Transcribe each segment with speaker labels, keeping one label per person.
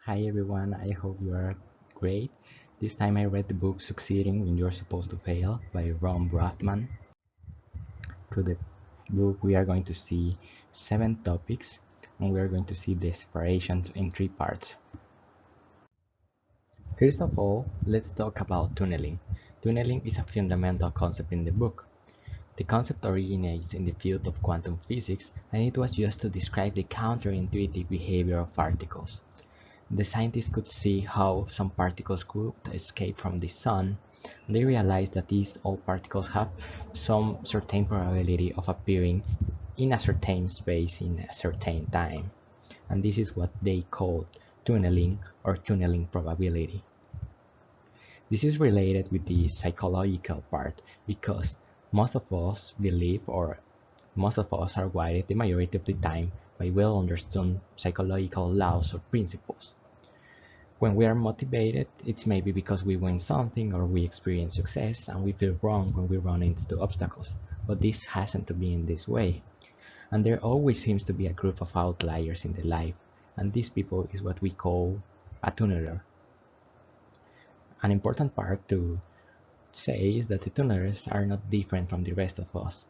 Speaker 1: Hi everyone, I hope you are great. This time I read the book Succeeding When You're Supposed to Fail by Ron Brockman. To the book we are going to see 7 topics and we are going to see the separations in 3 parts. First of all, let's talk about tunneling. Tunneling is a fundamental concept in the book. The concept originates in the field of quantum physics and it was used to describe the counterintuitive behavior of particles. The scientists could see how some particles could escape from the sun. They realized that all particles have some certain probability of appearing in a certain space in a certain time. And this is what they called tunneling or tunneling probability. This is related with the psychological part because most of us believe or most of us are guided the majority of the time by well understood psychological laws or principles. When we are motivated, it's maybe because we win something or we experience success and we feel wrong when we run into obstacles. But this hasn't to be in this way. And there always seems to be a group of outliers in the life, and these people is what we call a tunneler. An important part to say is that the tunnelers are not different from the rest of us.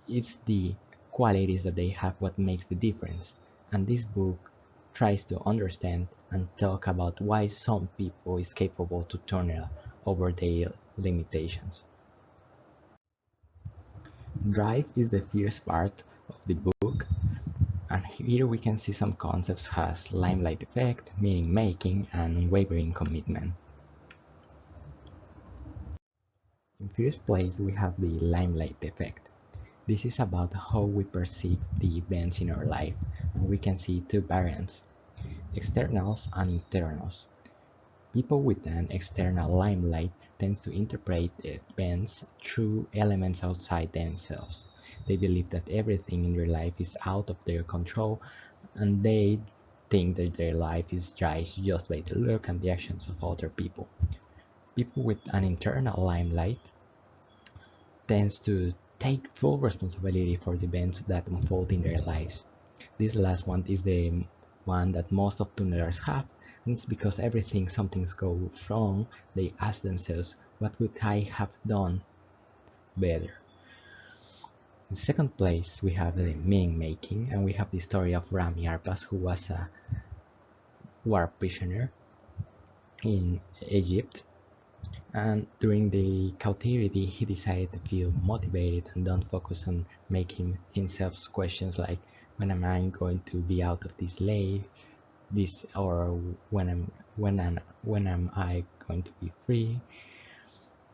Speaker 1: It's the qualities that they have what makes the difference. And this book tries to understand and talk about why some people is capable to tunnel over their limitations. Drive is the first part of the book, and here we can see some concepts as limelight effect, meaning making, and unwavering commitment. In first place, we have the limelight effect. This is about how we perceive the events in our life, and we can see 2 variants, externals and internals. People with an external limelight tends to interpret events through elements outside themselves. They believe that everything in their life is out of their control, and they think that their life is judged just by the look and the actions of other people. People with an internal limelight tends to take full responsibility for the events that unfold in their lives. This last one is the one that most of tunnelers have, and it's because everything something goes wrong, they ask themselves, what would I have done better? In second place, we have the meaning making, and we have the story of Rami Arpas, who was a war prisoner in Egypt. And during the captivity, he decided to feel motivated and don't focus on making himself questions like, when am I going to be out of this slave, this or when am I going to be free?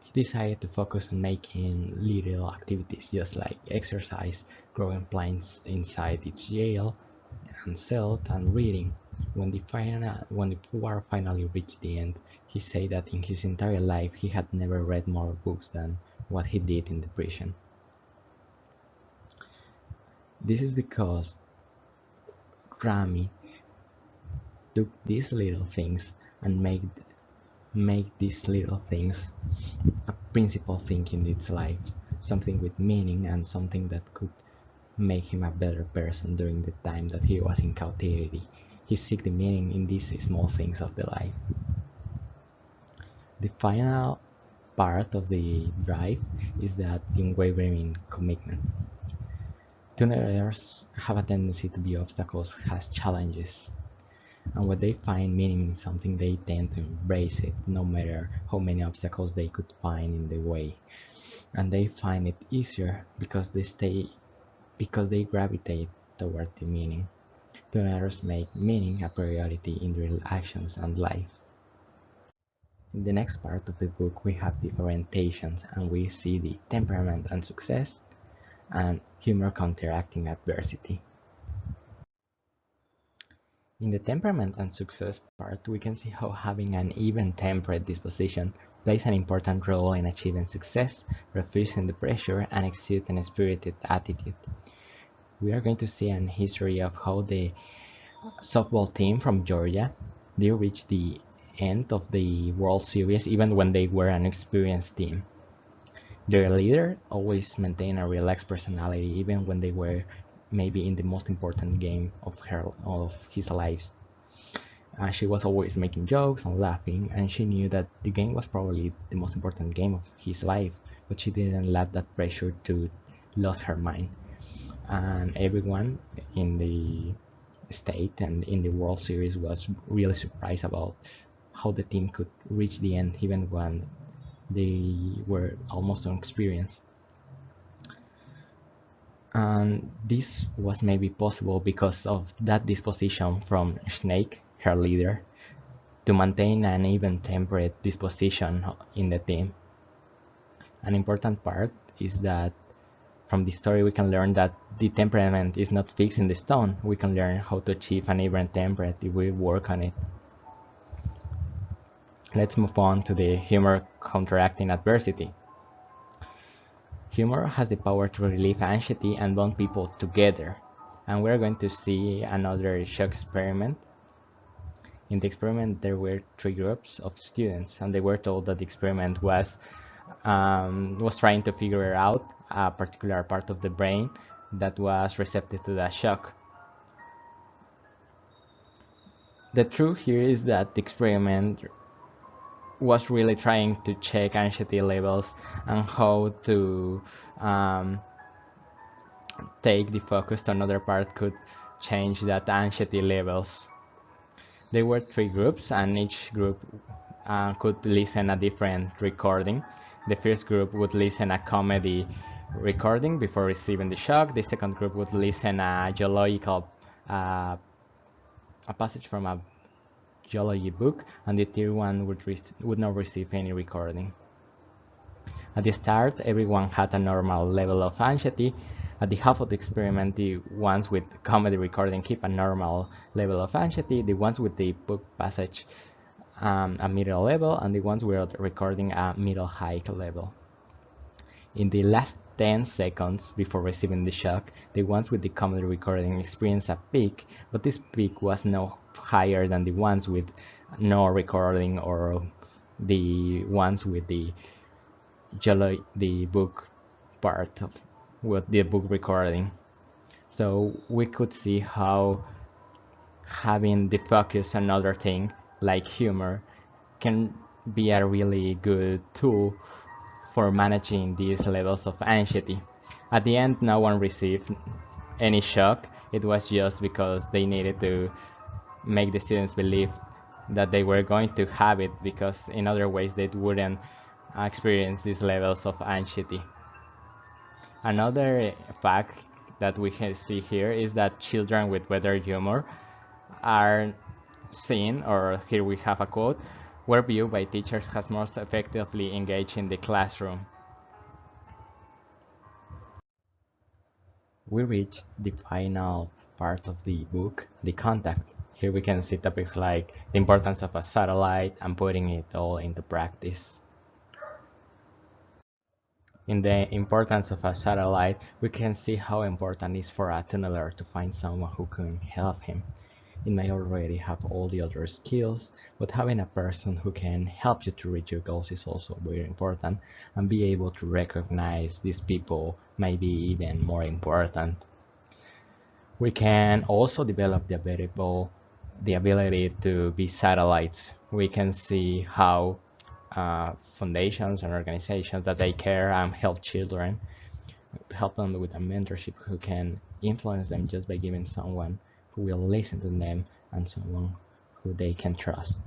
Speaker 1: He decided to focus on making little activities just like exercise, growing plants inside its jail and cell, and reading. When the war finally reached the end, he said that in his entire life he had never read more books than what he did in the prison. This is because Rami took these little things and make these little things a principal thing in its life, something with meaning and something that could make him a better person during the time that he was in captivity. He seek the meaning in these small things of the life. The final part of the drive is that unwavering commitment. Tunnelers have a tendency to be obstacles as challenges, and when they find meaning in something, they tend to embrace it, no matter how many obstacles they could find in the way. And they find it easier because they gravitate toward the meaning. Tunnelers make meaning a priority in their actions and life. In the next part of the book, we have the orientations, and we see the temperament and success, and humor counteracting adversity. In the temperament and success part, we can see how having an even-tempered disposition plays an important role in achieving success, refusing the pressure, and exuding a spirited attitude. We are going to see an history of how the softball team from Georgia, they reached the end of the World Series even when they were an experienced team. Their leader always maintained a relaxed personality even when they were maybe in the most important game of his lives. She was always making jokes and laughing, and she knew that the game was probably the most important game of his life, but she didn't let that pressure to lose her mind. And everyone in the state and in the World Series was really surprised about how the team could reach the end even when they were almost inexperienced. And this was maybe possible because of that disposition from Snake, her leader, to maintain an even temperate disposition in the team. An important part is that from the story we can learn that the temperament is not fixed in the stone. We can learn how to achieve an even temperate if we work on it. Let's move on to the humor counteracting adversity. Humor has the power to relieve anxiety and bond people together. And we're going to see another shock experiment. In the experiment, there were three groups of students, and they were told that the experiment was trying to figure out a particular part of the brain that was receptive to that shock. The truth here is that the experiment was really trying to check anxiety levels and how to take the focus to another part could change that anxiety levels. There were three groups, and each group could listen a different recording. The first group would listen a comedy recording before receiving the shock. The second group would listen a geological a passage from a geology book, and the third one would not receive any recording. At the start, everyone had a normal level of anxiety. At the half of the experiment, the ones with comedy recording keep a normal level of anxiety, the ones with the book passage a middle level, and the ones with recording a middle high level. In the last 10 seconds before receiving the shock, the ones with the comedy recording experienced a peak, but this peak was no higher than the ones with no recording or the ones with the book part of with the book recording. So we could see how having the focus on other thing like humor can be a really good tool for managing these levels of anxiety. At the end, no one received any shock. It was just because they needed to make the students believe that they were going to have it, because in other ways they wouldn't experience these levels of anxiety. Another fact that we can see here is that children with better humor are seen, or here we have a quote, were viewed by teachers as most effectively engaged in the classroom. We reached the final part of the book, the contact. Here we can see topics like the importance of a satellite and putting it all into practice. In the importance of a satellite, we can see how important it is for a tunneler to find someone who can help him. It may already have all the other skills, but having a person who can help you to reach your goals is also very important, and be able to recognize these people may be even more important. We can also develop the ability to be satellites. We can see how foundations and organizations that they care and help children, help them with a mentorship who can influence them just by giving someone who will listen to them and someone who they can trust.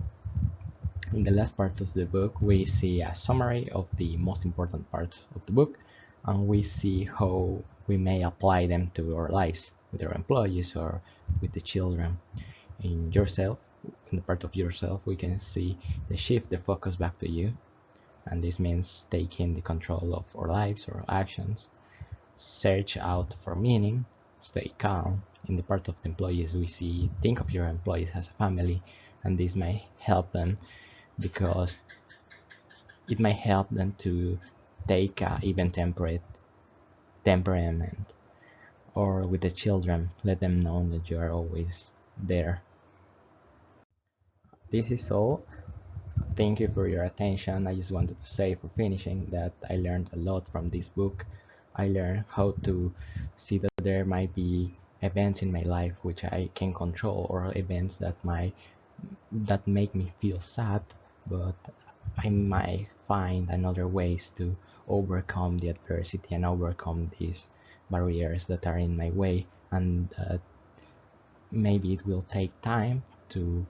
Speaker 1: In the last part of the book, we see a summary of the most important parts of the book, and we see how we may apply them to our lives with our employees or with the children. In yourself, in the part of yourself, we can see the shift the focus back to you, and this means taking the control of our lives or actions. Search out for meaning, stay calm. In the part of the employees, we see think of your employees as a family, and this may help them because it may help them to take a even temperament. Or with the children, let them know that you are always there. This is all. Thank you for your attention. I just wanted to say for finishing that I learned a lot from this book. I learned how to see that there might be events in my life which I can control, or events that might that make me feel sad, but I might find another ways to overcome the adversity and overcome these barriers that are in my way, and maybe it will take time to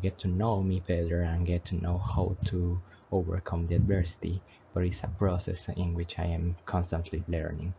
Speaker 1: get to know me better and get to know how to overcome the adversity, but it's a process in which I am constantly learning.